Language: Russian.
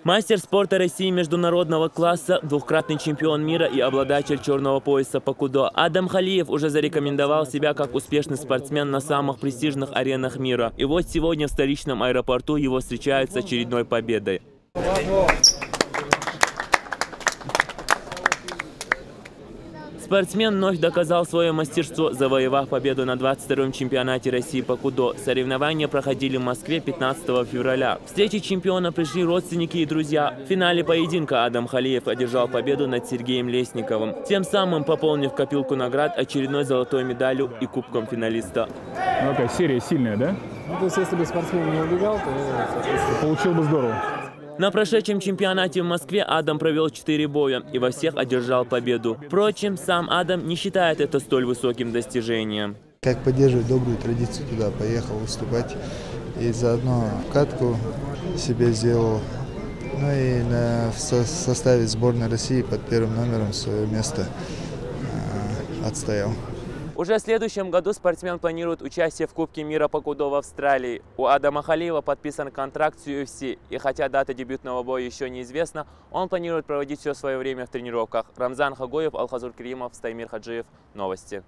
Мастер спорта России международного класса, двукратный чемпион мира и обладатель черного пояса по кудо Адам Халиев уже зарекомендовал себя как успешный спортсмен на самых престижных аренах мира. И вот сегодня в столичном аэропорту его встречают с очередной победой. Спортсмен вновь доказал свое мастерство, завоевав победу на 22-м чемпионате России по кудо. Соревнования проходили в Москве 15 февраля. В встрече чемпиона пришли родственники и друзья. В финале поединка Адам Халиев одержал победу над Сергеем Лесниковым, тем самым пополнив копилку наград очередной золотой медалью и кубком финалиста. Ну, такая серия сильная, да? Ну, то есть, если бы спортсмен не убегал, то получил бы здорово. На прошедшем чемпионате в Москве Адам провел 4 боя и во всех одержал победу. Впрочем, сам Адам не считает это столь высоким достижением. Как поддерживать добрую традицию, туда поехал выступать. И заодно катку себе сделал. Ну и в составе сборной России под первым номером свое место отстоял. Уже в следующем году спортсмен планирует участие в Кубке мира по кудо в Австралии. У Адама Халиева подписан контракт с UFC. И хотя дата дебютного боя еще неизвестна, он планирует проводить все свое время в тренировках. Рамзан Хагоев, Алхазур Керимов, Стаймир Хаджиев. Новости.